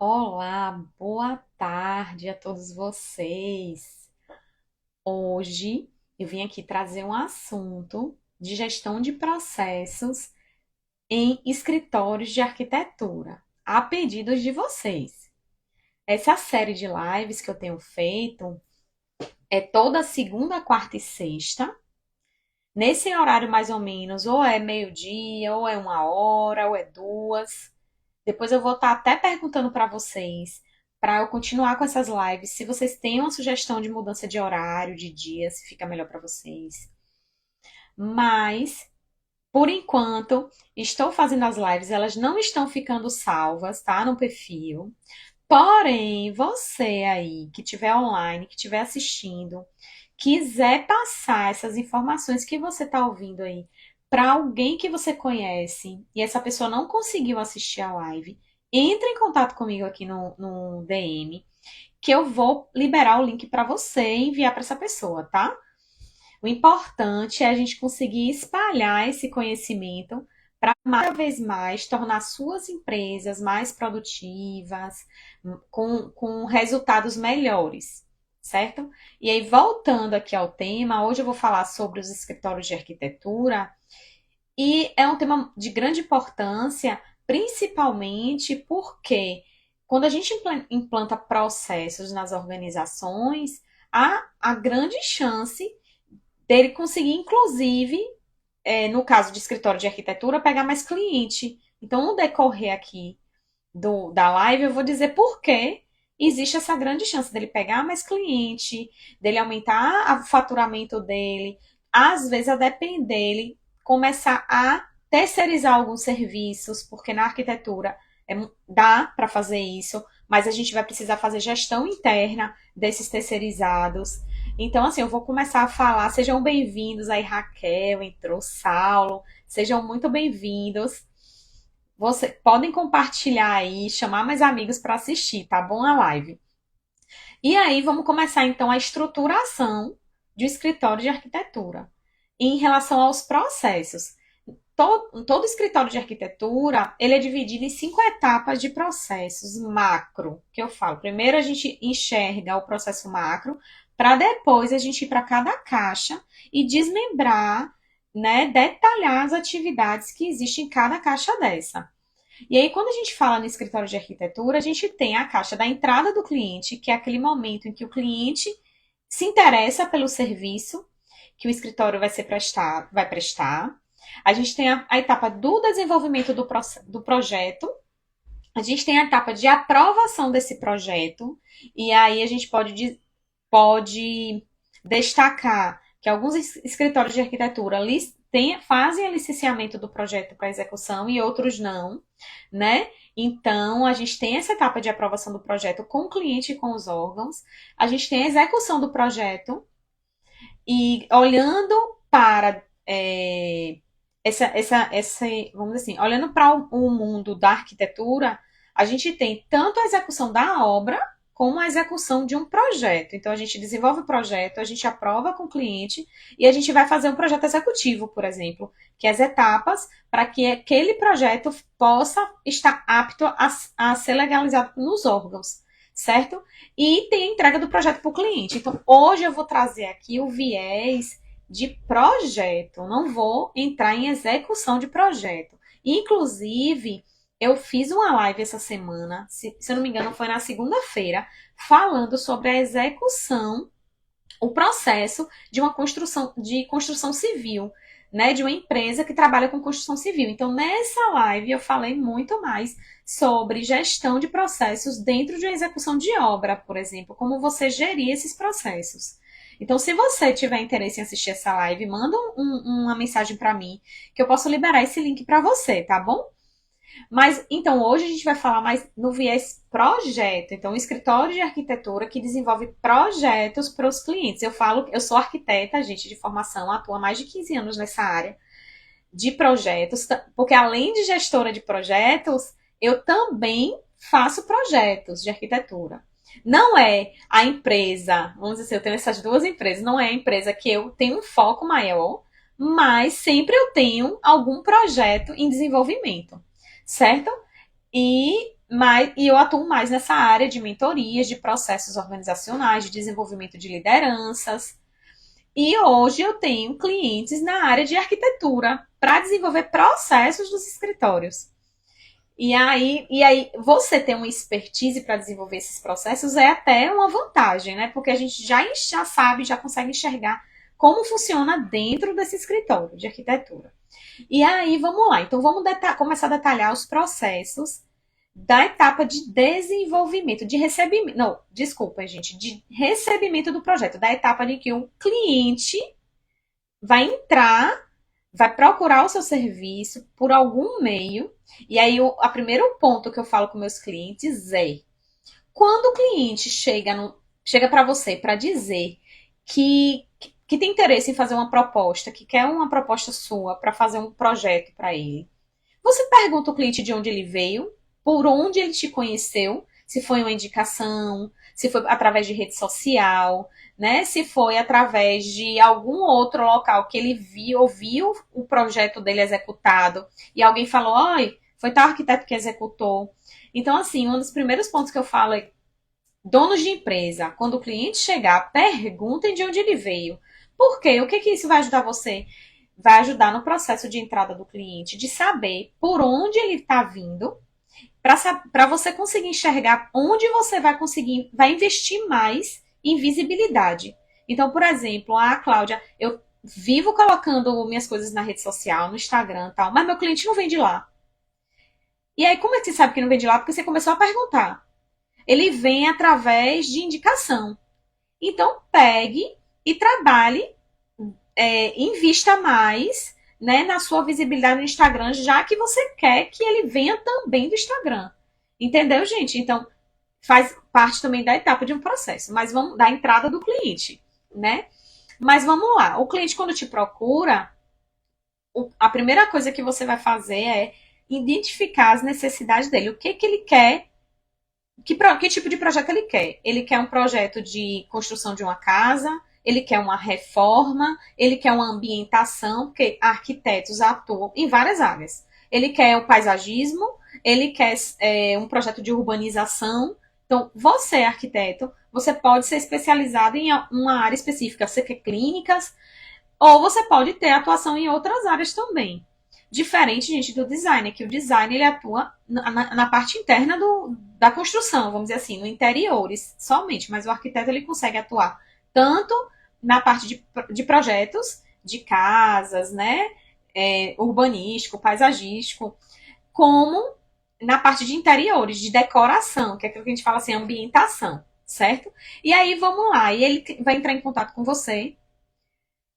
Olá, boa tarde a todos vocês. Hoje eu vim aqui trazer um assunto de gestão de processos em escritórios de arquitetura, a pedidos de vocês. Essa série de lives que eu tenho feito é toda segunda, quarta e sexta, nesse horário mais ou menos, ou é meio-dia, ou é 1 hora, ou é 2. Depois eu vou estar até perguntando para vocês, para eu continuar com essas lives, se vocês têm uma sugestão de mudança de horário, de dia, se fica melhor para vocês. Mas, por enquanto, estou fazendo as lives, elas não estão ficando salvas, tá? No perfil. Porém, você aí que estiver online, que estiver assistindo, quiser passar essas informações que você está ouvindo aí para alguém que você conhece e essa pessoa não conseguiu assistir a live, entre em contato comigo aqui no DM, que eu vou liberar o link para você e enviar para essa pessoa, tá? O importante é a gente conseguir espalhar esse conhecimento para cada vez mais tornar suas empresas mais produtivas, com resultados melhores, certo? E aí, voltando aqui ao tema, hoje eu vou falar sobre os escritórios de arquitetura, e é um tema de grande importância, principalmente porque quando a gente implanta processos nas organizações, há a grande chance dele conseguir, inclusive, no caso de escritório de arquitetura, pegar mais cliente. Então, no decorrer aqui da live, eu vou dizer por que existe essa grande chance dele pegar mais cliente, dele aumentar o faturamento dele, às vezes a depender dele começar a terceirizar alguns serviços, porque na arquitetura dá para fazer isso, mas a gente vai precisar fazer gestão interna desses terceirizados. Então, assim, eu vou começar a falar. Sejam bem-vindos aí, Raquel, entrou Saulo. Sejam muito bem-vindos. Você podem compartilhar aí, chamar mais amigos para assistir, tá bom? A live. E aí, vamos começar então a estruturação de um escritório de arquitetura. Em relação aos processos, todo escritório de arquitetura, ele é dividido em 5 etapas de processos macro, que eu falo. Primeiro a gente enxerga o processo macro, para depois a gente ir para cada caixa e desmembrar, né, detalhar as atividades que existem em cada caixa dessa. E aí, quando a gente fala no escritório de arquitetura, a gente tem a caixa da entrada do cliente, que é aquele momento em que o cliente se interessa pelo serviço que o escritório vai prestar. A gente tem a etapa do desenvolvimento do projeto. A gente tem a etapa de aprovação desse projeto. E aí a gente pode destacar que alguns escritórios de arquitetura fazem o licenciamento do projeto para execução e outros não, né? Então, a gente tem essa etapa de aprovação do projeto com o cliente e com os órgãos. A gente tem a execução do projeto e olhando para vamos dizer assim, olhando para o mundo da arquitetura, a gente tem tanto a execução da obra como a execução de um projeto. Então, a gente desenvolve o projeto, a gente aprova com o cliente e a gente vai fazer um projeto executivo, por exemplo, que é as etapas para que aquele projeto possa estar apto a ser legalizado nos órgãos, certo? E tem a entrega do projeto para o cliente. Então, hoje eu vou trazer aqui o viés de projeto, não vou entrar em execução de projeto. Inclusive, eu fiz uma live essa semana, se eu não me engano, foi na segunda-feira, falando sobre a execução, o processo de construção civil, né, de uma empresa que trabalha com construção civil. Então, nessa live eu falei muito mais sobre gestão de processos dentro de uma execução de obra, por exemplo, como você gerir esses processos. Então, se você tiver interesse em assistir essa live, manda uma mensagem para mim, que eu posso liberar esse link para você, tá bom? Mas então hoje a gente vai falar mais no viés projeto. Então, um escritório de arquitetura que desenvolve projetos para os clientes. Eu sou arquiteta, gente, de formação, atuo há mais de 15 anos nessa área de projetos, porque além de gestora de projetos, eu também faço projetos de arquitetura. Não é a empresa, vamos dizer assim, eu tenho essas duas empresas, não é a empresa que eu tenho um foco maior, mas sempre eu tenho algum projeto em desenvolvimento, certo? E e eu atuo mais nessa área de mentorias, de processos organizacionais, de desenvolvimento de lideranças. E hoje eu tenho clientes na área de arquitetura para desenvolver processos dos escritórios. E aí, você ter uma expertise para desenvolver esses processos é até uma vantagem, né? Porque a gente já sabe, já consegue enxergar como funciona dentro desse escritório de arquitetura. E aí, vamos lá. Então, vamos começar a detalhar os processos da etapa de desenvolvimento, de recebimento. Não, desculpa, gente, de recebimento do projeto, da etapa de que o cliente vai entrar, vai procurar o seu serviço por algum meio. E aí, o primeiro ponto que eu falo com meus clientes é: quando o cliente chega para você para dizer que tem interesse em fazer uma proposta, que quer uma proposta sua para fazer um projeto para ele, você pergunta ao cliente de onde ele veio, por onde ele te conheceu, se foi uma indicação, se foi através de rede social, né? Se foi através de algum outro local que ele ouviu o projeto dele executado e alguém falou, oi, foi tal arquiteto que executou. Então, assim, um dos primeiros pontos que eu falo é donos de empresa, quando o cliente chegar, perguntem de onde ele veio. Por quê? O que que isso vai ajudar você? Vai ajudar no processo de entrada do cliente, de saber por onde ele está vindo, para você conseguir enxergar onde você vai investir mais em visibilidade. Então, por exemplo, a Cláudia, eu vivo colocando minhas coisas na rede social, no Instagram e tal, mas meu cliente não vem de lá. E aí, como é que você sabe que não vem de lá? Porque você começou a perguntar. Ele vem através de indicação. Então, pegue e trabalhe, invista mais, né, na sua visibilidade no Instagram, já que você quer que ele venha também do Instagram. Entendeu, gente? Então, faz parte também da etapa de um processo, mas vamos da entrada do cliente, né? Mas vamos lá. O cliente, quando te procura, a primeira coisa que você vai fazer é identificar as necessidades dele. O que, que ele quer, que tipo de projeto ele quer? Ele quer um projeto de construção de uma casa, ele quer uma reforma, ele quer uma ambientação, porque arquitetos atuam em várias áreas. Ele quer o paisagismo, ele quer um projeto de urbanização. Então, você, arquiteto, você pode ser especializado em uma área específica. Você quer clínicas, ou você pode ter atuação em outras áreas também. Diferente, gente, do design, que o design ele atua na parte interna da construção, vamos dizer assim, no interiores somente, mas o arquiteto ele consegue atuar tanto na parte de projetos, de casas, né, urbanístico, paisagístico, como na parte de interiores, de decoração, que é aquilo que a gente fala assim, ambientação, certo? E aí, vamos lá, e ele vai entrar em contato com você,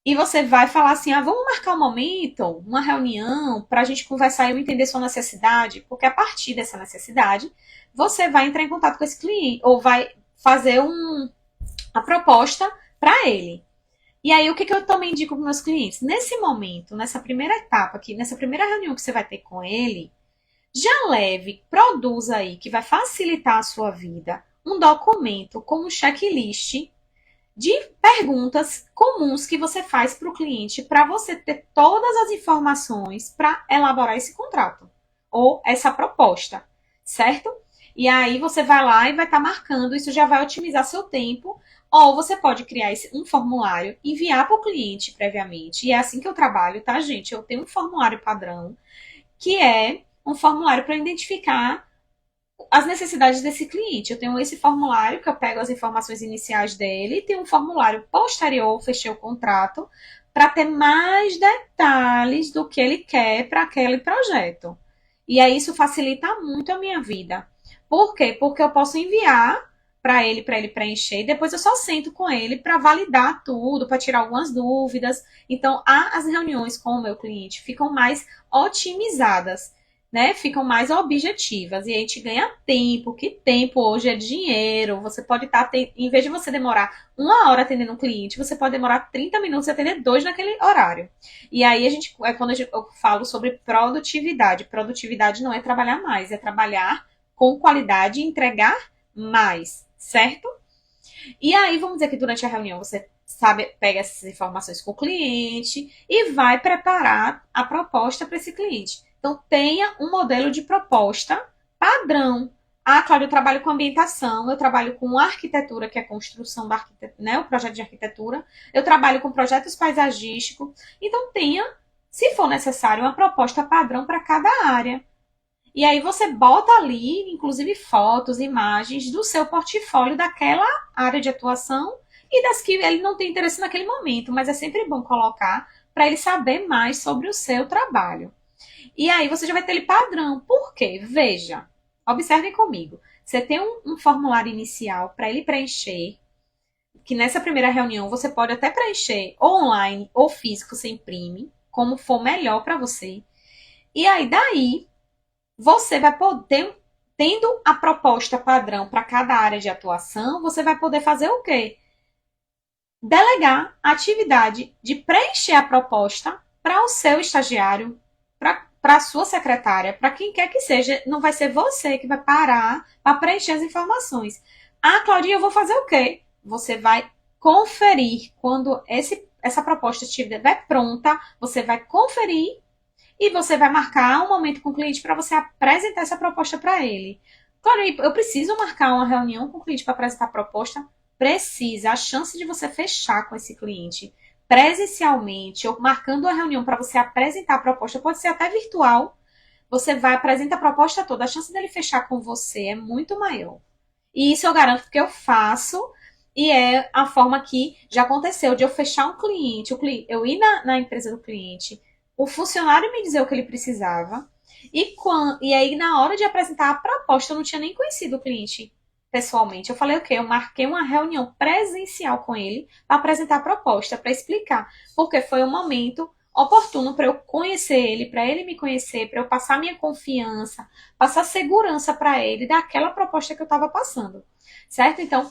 e você vai falar assim: ah, vamos marcar um momento, uma reunião, para a gente conversar e eu entender sua necessidade, porque a partir dessa necessidade, você vai entrar em contato com esse cliente, ou vai fazer a proposta para ele. E aí, o que, que eu também indico para meus clientes? Nesse momento, nessa primeira etapa aqui, nessa primeira reunião que você vai ter com ele, já leve, produza aí, que vai facilitar a sua vida, um documento com um checklist de perguntas comuns que você faz para o cliente para você ter todas as informações para elaborar esse contrato ou essa proposta, certo? E aí você vai lá e vai estar marcando, isso já vai otimizar seu tempo, ou você pode criar um formulário, enviar para o cliente previamente, e é assim que eu trabalho, tá, gente? Eu tenho um formulário padrão, que é um formulário para identificar as necessidades desse cliente. Eu tenho esse formulário que eu pego as informações iniciais dele e tenho um formulário posterior, fechei o contrato, para ter mais detalhes do que ele quer para aquele projeto. E aí isso facilita muito a minha vida. Por quê? Porque eu posso enviar para ele preencher, e depois eu só sento com ele para validar tudo, para tirar algumas dúvidas. Então, as reuniões com o meu cliente ficam mais otimizadas, né, ficam mais objetivas e a gente ganha tempo, que tempo hoje é dinheiro. Você pode em vez de você demorar 1 hora atendendo um cliente, você pode demorar 30 minutos e atender dois naquele horário. E aí é quando eu falo sobre produtividade. Produtividade não é trabalhar mais, é trabalhar com qualidade e entregar mais, certo? E aí, vamos dizer que durante a reunião você sabe, pega essas informações com o cliente e vai preparar a proposta para esse cliente. Então, tenha um modelo de proposta padrão. Ah, claro, eu trabalho com ambientação, eu trabalho com arquitetura, que é a construção da arquitetura, né, o projeto de arquitetura, eu trabalho com projetos paisagísticos. Então, tenha, se for necessário, uma proposta padrão para cada área. E aí você bota ali, inclusive, fotos, imagens do seu portfólio daquela área de atuação e das que ele não tem interesse naquele momento, mas é sempre bom colocar para ele saber mais sobre o seu trabalho. E aí você já vai ter ele padrão. Por quê? Veja, observem comigo. Você tem um formulário inicial para ele preencher, que nessa primeira reunião você pode até preencher ou online ou físico, você imprime, como for melhor para você. E aí daí você vai poder, tendo a proposta padrão para cada área de atuação, você vai poder fazer o quê? Delegar a atividade de preencher a proposta para o seu estagiário, para a sua secretária, para quem quer que seja. Não vai ser você que vai parar para preencher as informações. Ah, Claudinha, eu vou fazer o quê? Você vai conferir quando essa proposta estiver pronta, você vai conferir e você vai marcar um momento com o cliente para você apresentar essa proposta para ele. Claro, eu preciso marcar uma reunião com o cliente para apresentar a proposta? Precisa. A chance de você fechar com esse cliente presencialmente ou marcando uma reunião para você apresentar a proposta pode ser até virtual. Você vai apresentar a proposta toda, a chance dele fechar com você é muito maior. E isso eu garanto que eu faço e é a forma que já aconteceu de eu fechar um cliente, eu ir na empresa do cliente, o funcionário me dizer o que ele precisava, e aí na hora de apresentar a proposta, eu não tinha nem conhecido o cliente pessoalmente. Eu falei o quê? Eu marquei uma reunião presencial com ele para apresentar a proposta, para explicar, porque foi um momento oportuno para eu conhecer ele, para ele me conhecer, para eu passar minha confiança, passar segurança para ele daquela proposta que eu estava passando, certo? Então,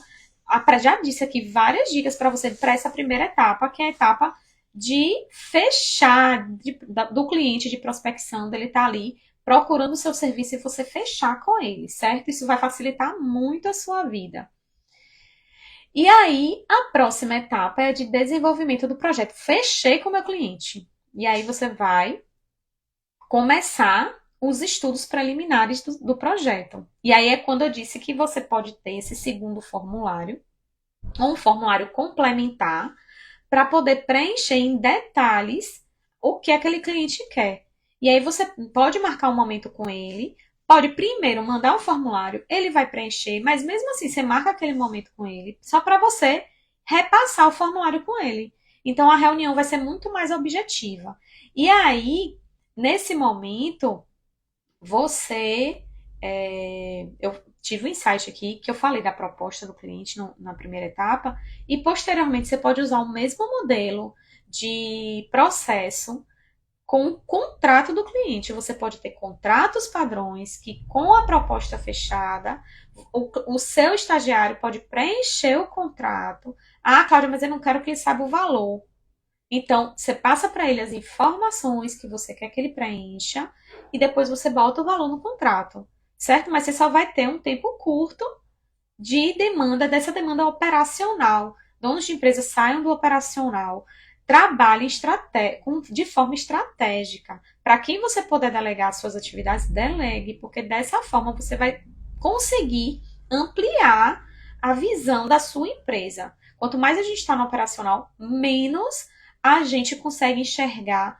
já disse aqui várias dicas para você para essa primeira etapa, que é a etapa de fechar do cliente de prospecção, dele estar ali procurando o seu serviço e você fechar com ele, certo? Isso vai facilitar muito a sua vida. E aí, a próxima etapa é a de desenvolvimento do projeto. Fechei com o meu cliente. E aí você vai começar os estudos preliminares do projeto. E aí é quando eu disse que você pode ter esse segundo formulário, ou um formulário complementar, para poder preencher em detalhes o que aquele cliente quer. E aí você pode marcar um momento com ele, pode primeiro mandar um formulário, ele vai preencher, mas mesmo assim você marca aquele momento com ele, só para você repassar o formulário com ele. Então a reunião vai ser muito mais objetiva. E aí, nesse momento, eu tive um insight aqui que eu falei da proposta do cliente na primeira etapa, e posteriormente você pode usar o mesmo modelo de processo com o contrato do cliente. Você pode ter contratos padrões que, com a proposta fechada, o seu estagiário pode preencher o contrato. Ah, Cláudia, mas eu não quero que ele saiba o valor. Então, você passa para ele as informações que você quer que ele preencha e depois você bota o valor no contrato, certo? Mas você só vai ter um tempo curto de demanda, dessa demanda operacional. Donos de empresas saiam do operacional, trabalhem de forma estratégica. Para quem você puder delegar suas atividades, delegue, porque dessa forma você vai conseguir ampliar a visão da sua empresa. Quanto mais a gente está no operacional, menos a gente consegue enxergar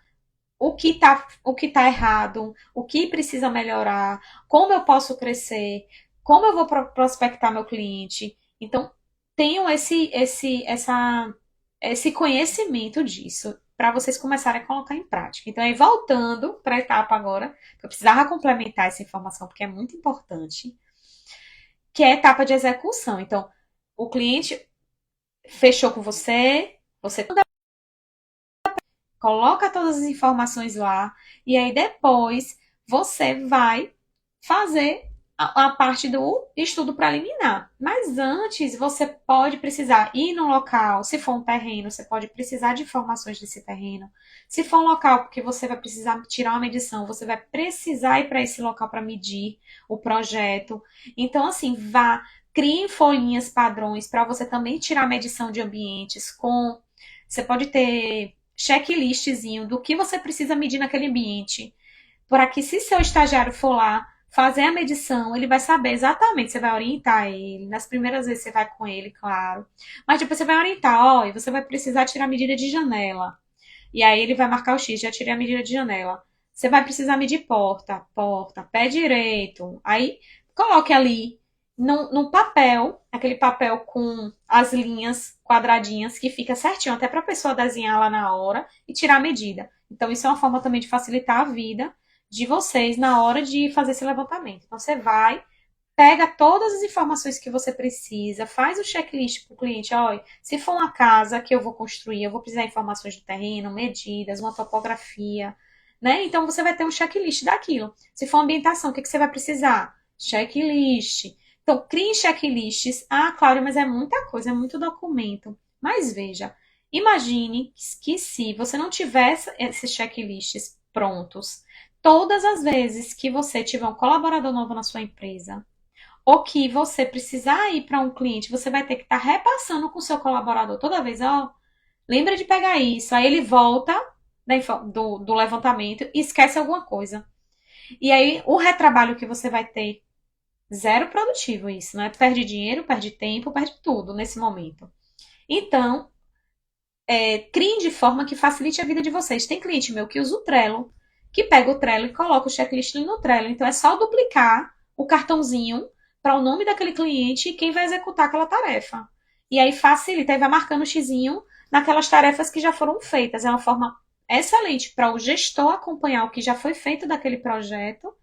o que tá errado, o que precisa melhorar, como eu posso crescer, como eu vou prospectar meu cliente. Então, tenham esse conhecimento disso para vocês começarem a colocar em prática. Então, aí voltando para a etapa agora, que eu precisava complementar essa informação porque é muito importante, que é a etapa de execução. Então, o cliente fechou com você, você coloca todas as informações lá e aí depois você vai fazer a parte do estudo preliminar. Mas antes você pode precisar ir no local, se for um terreno, você pode precisar de informações desse terreno. Se for um local porque você vai precisar tirar uma medição, você vai precisar ir para esse local para medir o projeto. Então assim, crie folhinhas padrões para você também tirar medição de ambientes você pode ter checklistzinho do que você precisa medir naquele ambiente, para que se seu estagiário for lá fazer a medição, ele vai saber exatamente, você vai orientar ele, nas primeiras vezes você vai com ele, claro, mas depois você vai orientar, ó, e você vai precisar tirar a medida de janela. E aí ele vai marcar o X, já tirei a medida de janela. Você vai precisar medir porta, pé direito. Aí coloque ali no papel, aquele papel com as linhas quadradinhas que fica certinho, até para a pessoa desenhar lá na hora e tirar a medida. Então, isso é uma forma também de facilitar a vida de vocês na hora de fazer esse levantamento. Então, você vai, pega todas as informações que você precisa, faz o checklist para o cliente. Olha, se for uma casa que eu vou construir, eu vou precisar de informações do terreno, medidas, uma topografia, né? Então você vai ter um checklist daquilo. Se for ambientação, o que, que você vai precisar? Checklist. Então, crie checklists. Ah, Cláudia, mas é muita coisa, é muito documento. Mas veja, imagine que se você não tivesse esses checklists prontos, todas as vezes que você tiver um colaborador novo na sua empresa, ou que você precisar ir para um cliente, você vai ter que estar repassando com o seu colaborador toda vez, ó, lembra de pegar isso. Aí ele volta do levantamento e esquece alguma coisa. E aí o retrabalho que você vai ter, zero produtivo isso, né? Perde dinheiro, perde tempo, perde tudo nesse momento. Então, criem de forma que facilite a vida de vocês. Tem cliente meu que usa o Trello, que pega o Trello e coloca o checklist no Trello. Então é só duplicar o cartãozinho para o nome daquele cliente e quem vai executar aquela tarefa. E aí facilita, aí vai marcando o xizinho naquelas tarefas que já foram feitas. É uma forma excelente para o gestor acompanhar o que já foi feito daquele projeto.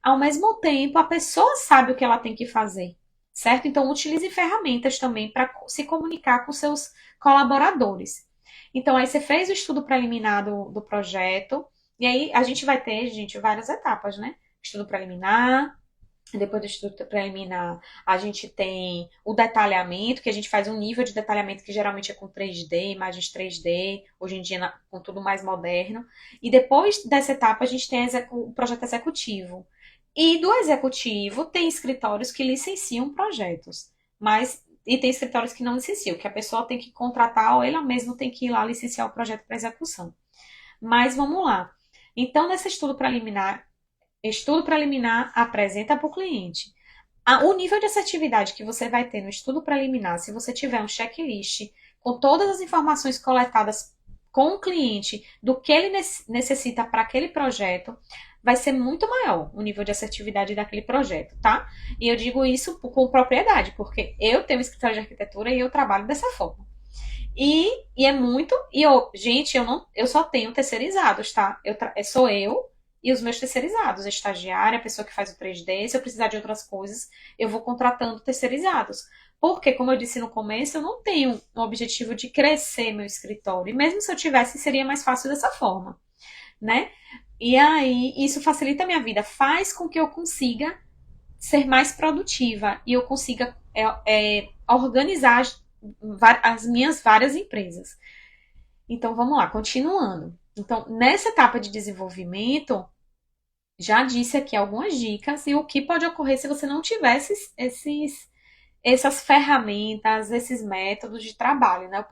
Ao mesmo tempo, a pessoa sabe o que ela tem que fazer, certo? Então, utilize ferramentas também para se comunicar com seus colaboradores. Então, aí você fez o estudo preliminar do projeto, e aí a gente vai ter, gente, várias etapas, né? Estudo preliminar, depois do estudo preliminar, a gente tem o detalhamento, que a gente faz um nível de detalhamento que geralmente é com 3D, imagens 3D, hoje em dia com tudo mais moderno. E depois dessa etapa, a gente tem o projeto executivo. E do executivo, tem escritórios que licenciam projetos, mas e tem escritórios que não licenciam, que a pessoa tem que contratar ou ela mesma tem que ir lá licenciar o projeto para execução. Mas vamos lá. Então, nesse estudo preliminar apresenta para o cliente. O nível de assertividade que você vai ter no estudo preliminar, se você tiver um checklist com todas as informações coletadas com o cliente do que ele necessita para aquele projeto, vai ser muito maior o nível de assertividade daquele projeto, tá? E eu digo isso com propriedade, porque eu tenho um escritório de arquitetura e eu trabalho dessa forma. E é muito. Gente, eu só tenho terceirizados, tá? Sou eu e os meus terceirizados, a estagiária, a pessoa que faz o 3D. Se eu precisar de outras coisas, eu vou contratando terceirizados. Porque, como eu disse no começo, eu não tenho o objetivo de crescer meu escritório. E mesmo se eu tivesse, seria mais fácil dessa forma, né? E aí, isso facilita a minha vida, faz com que eu consiga ser mais produtiva e eu consiga organizar as minhas várias empresas. Então, vamos lá, continuando. Então, nessa etapa de desenvolvimento, já disse aqui algumas dicas e o que pode ocorrer se você não tivesse essas ferramentas, esses métodos de trabalho, né?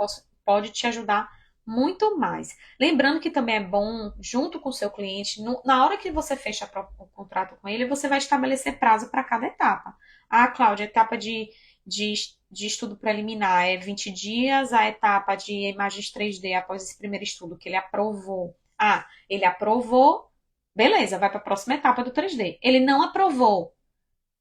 Pode te ajudar muito mais. Lembrando que também é bom, junto com o seu cliente, na hora que você fecha o contrato com ele, você vai estabelecer prazo para cada etapa. Ah, Cláudia, a etapa de, de estudo preliminar é 20 dias, a etapa de imagens 3D após esse primeiro estudo que ele aprovou. Ah, ele aprovou, beleza, vai para a próxima etapa do 3D. Ele não aprovou,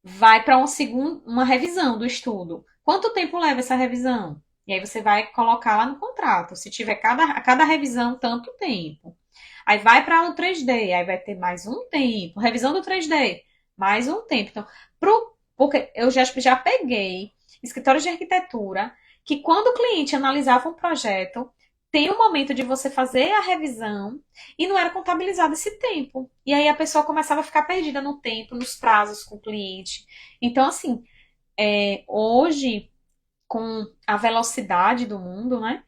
vai para uma revisão do estudo. Quanto tempo leva essa revisão? E aí você vai colocar lá no contrato. Se tiver a cada revisão, tanto tempo. Aí vai para o 3D, aí vai ter mais um tempo. Revisão do 3D, mais um tempo. Então, porque eu já peguei escritórios de arquitetura que quando o cliente analisava um projeto, tem um momento de você fazer a revisão e não era contabilizado esse tempo. E aí a pessoa começava a ficar perdida no tempo, nos prazos com o cliente. Então, assim, hoje, com a velocidade do mundo, né?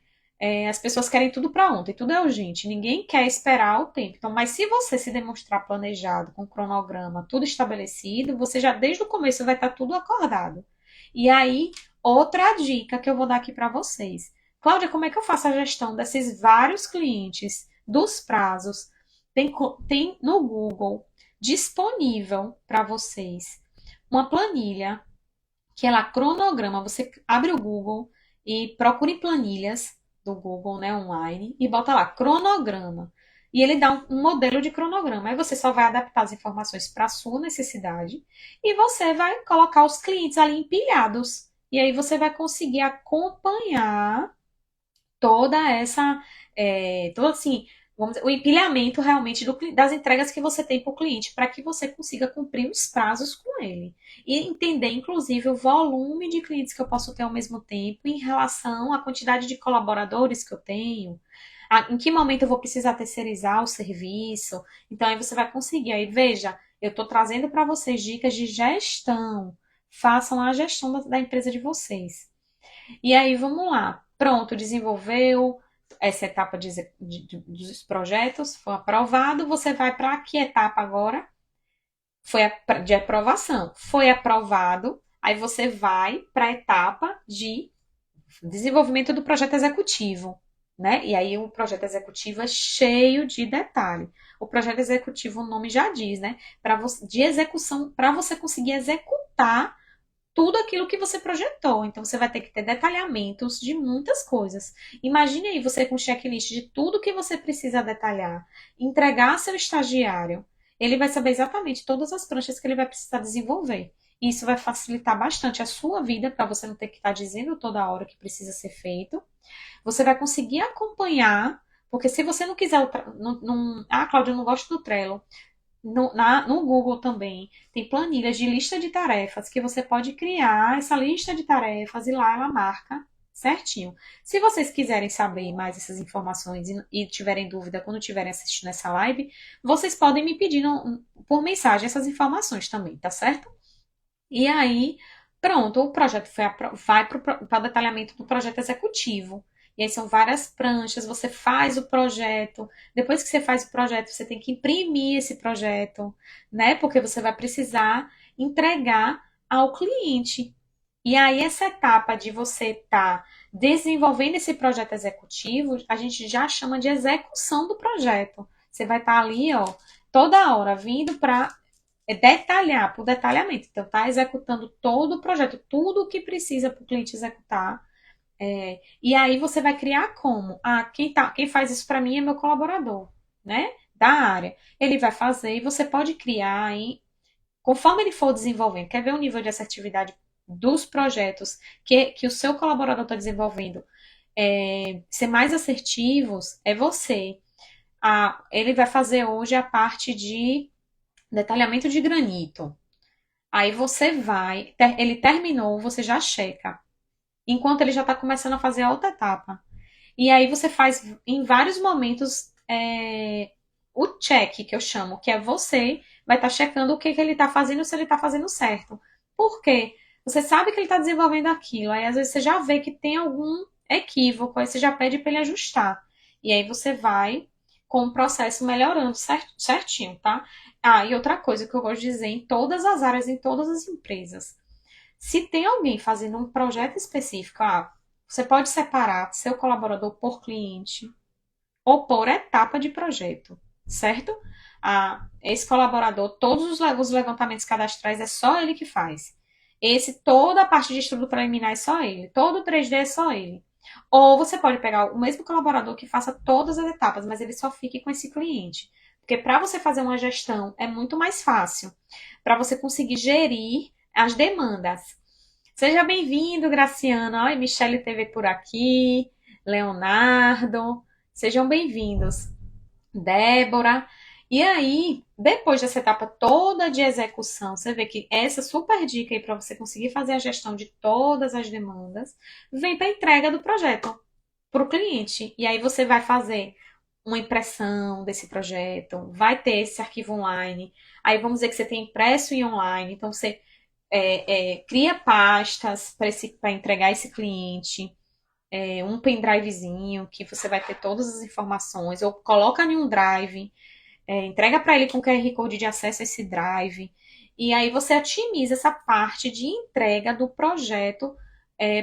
As pessoas querem tudo para ontem, tudo é urgente, ninguém quer esperar o tempo. Então, mas se você se demonstrar planejado, com cronograma, tudo estabelecido, você já desde o começo vai estar tudo acordado. E aí, outra dica que eu vou dar aqui para vocês. Cláudia, como é que eu faço a gestão desses vários clientes, dos prazos? Tem no Google disponível para vocês uma planilha que ela cronograma. Você abre o Google e procure planilhas do Google, né, online, e bota lá cronograma. E ele dá um modelo de cronograma. Aí você só vai adaptar as informações para a sua necessidade e você vai colocar os clientes ali empilhados. E aí você vai conseguir acompanhar toda essa, todo assim, vamos dizer, o empilhamento realmente das entregas que você tem para o cliente, para que você consiga cumprir os prazos com ele. E entender, inclusive, o volume de clientes que eu posso ter ao mesmo tempo em relação à quantidade de colaboradores que eu tenho. Em que momento eu vou precisar terceirizar o serviço? Então, aí você vai conseguir. Aí, veja, eu estou trazendo para vocês dicas de gestão. Façam a gestão da empresa de vocês. E aí, vamos lá. Pronto, desenvolveu essa etapa dos projetos, foi aprovado. Você vai para que etapa agora? Foi de aprovação. Foi aprovado. Aí você vai para a etapa de desenvolvimento do projeto executivo, né? E aí o projeto executivo é cheio de detalhe. O projeto executivo, o nome já diz, né? De execução, para você conseguir executar tudo aquilo que você projetou. Então, você vai ter que ter detalhamentos de muitas coisas. Imagine aí você com um checklist de tudo que você precisa detalhar, entregar ao seu estagiário. Ele vai saber exatamente todas as pranchas que ele vai precisar desenvolver. Isso vai facilitar bastante a sua vida, para você não ter que estar dizendo toda hora que precisa ser feito. Você vai conseguir acompanhar, porque se você não quiser. Cláudia, eu não gosto do Trello. No Google também tem planilhas de lista de tarefas que você pode criar essa lista de tarefas e lá ela marca certinho. Se vocês quiserem saber mais essas informações e tiverem dúvida quando estiverem assistindo essa live, vocês podem me pedir por mensagem essas informações também, tá certo? E aí, pronto, o projeto vai para o detalhamento do projeto executivo. E aí são várias pranchas, você faz o projeto. Depois que você faz o projeto, você tem que imprimir esse projeto, né? Porque você vai precisar entregar ao cliente. E aí, essa etapa de você estar desenvolvendo esse projeto executivo, a gente já chama de execução do projeto. Você vai estar ali, ó, toda hora vindo para detalhar, por detalhamento. Então, tá executando todo o projeto, tudo o que precisa para o cliente executar. E aí você vai criar como? Quem faz isso para mim é meu colaborador, né? Da área. Ele vai fazer e você pode criar conforme ele for desenvolvendo. Quer ver o nível de assertividade dos projetos que o seu colaborador está desenvolvendo? Ser mais assertivos é você. Ele vai fazer hoje a parte de detalhamento de granito. Aí você vai, ele terminou, você já checa. Enquanto ele já está começando a fazer a outra etapa. E aí você faz em vários momentos o check, que eu chamo, que é você vai estar checando o que, que ele está fazendo, se ele está fazendo certo. Por quê? Você sabe que ele está desenvolvendo aquilo, aí às vezes você já vê que tem algum equívoco, aí você já pede para ele ajustar. E aí você vai com o processo melhorando certinho, tá? E outra coisa que eu gosto de dizer em todas as áreas, em todas as empresas. Se tem alguém fazendo um projeto específico, você pode separar seu colaborador por cliente ou por etapa de projeto, certo? Esse colaborador, todos os levantamentos cadastrais é só ele que faz. Toda a parte de estudo preliminar é só ele. Todo o 3D é só ele. Ou você pode pegar o mesmo colaborador que faça todas as etapas, mas ele só fique com esse cliente. Porque para você fazer uma gestão é muito mais fácil. Para você conseguir gerir as demandas. Seja bem-vindo, Graciana. Oi, Michele TV por aqui. Leonardo. Sejam bem-vindos. Débora. E aí, depois dessa etapa toda de execução, você vê que essa super dica aí para você conseguir fazer a gestão de todas as demandas, vem para a entrega do projeto para o cliente. E aí você vai fazer uma impressão desse projeto, vai ter esse arquivo online. Aí vamos dizer que você tem impresso e online, então você cria pastas para entregar esse cliente, um pendrivezinho que você vai ter todas as informações, ou coloca em um drive, entrega para ele com QR Code de acesso a esse drive, e aí você otimiza essa parte de entrega do projeto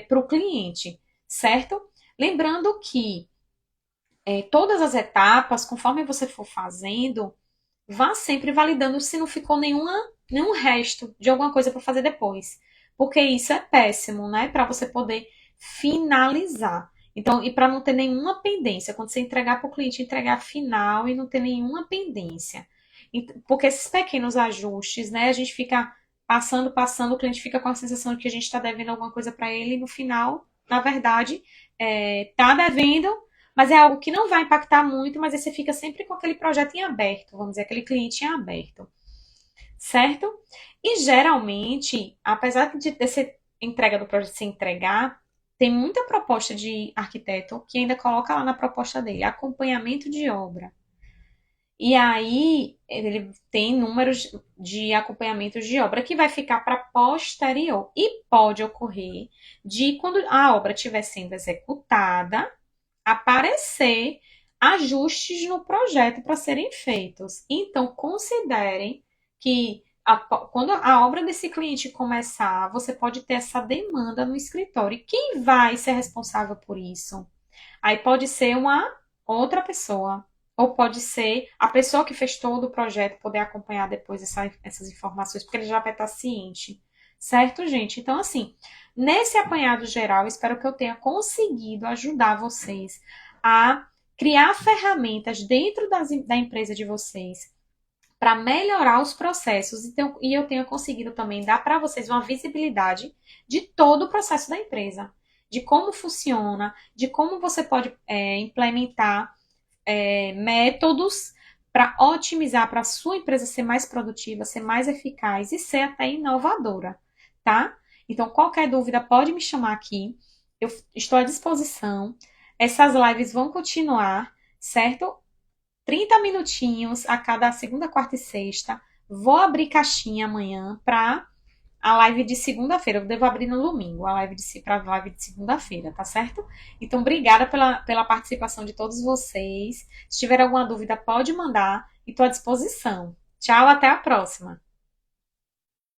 para o cliente, certo? Lembrando que todas as etapas, conforme você for fazendo, vá sempre validando se não ficou nenhum resto de alguma coisa para fazer depois. Porque isso é péssimo, né? Para você poder finalizar. Então, e para não ter nenhuma pendência, quando você entregar para o cliente, entregar final e não ter nenhuma pendência. Porque esses pequenos ajustes, né? A gente fica passando, o cliente fica com a sensação de que a gente está devendo alguma coisa para ele e no final, na verdade, tá devendo, mas é algo que não vai impactar muito, mas aí você fica sempre com aquele projeto em aberto, vamos dizer, aquele cliente em aberto, certo? E geralmente, apesar de dessa entrega do projeto se entregar, tem muita proposta de arquiteto que ainda coloca lá na proposta dele, acompanhamento de obra. E aí ele tem números de acompanhamento de obra que vai ficar para posterior. E pode ocorrer de quando a obra estiver sendo executada, aparecer ajustes no projeto para serem feitos. Então, considerem que quando a obra desse cliente começar, você pode ter essa demanda no escritório. E quem vai ser responsável por isso? Aí pode ser uma outra pessoa. Ou pode ser a pessoa que fez todo o projeto poder acompanhar depois essas informações, porque ele já vai estar ciente. Certo, gente? Então, assim, nesse apanhado geral, espero que eu tenha conseguido ajudar vocês a criar ferramentas dentro da empresa de vocês para melhorar os processos e eu tenha conseguido também dar para vocês uma visibilidade de todo o processo da empresa, de como funciona, de como você pode implementar métodos para otimizar, para a sua empresa ser mais produtiva, ser mais eficaz e ser até inovadora, tá? Então, qualquer dúvida pode me chamar aqui, eu estou à disposição. Essas lives vão continuar, certo? 30 minutinhos a cada segunda, quarta e sexta. Vou abrir caixinha amanhã para a live de segunda-feira. Eu devo abrir no domingo para a live de segunda-feira, tá certo? Então, obrigada pela participação de todos vocês. Se tiver alguma dúvida, pode mandar e estou à disposição. Tchau, até a próxima.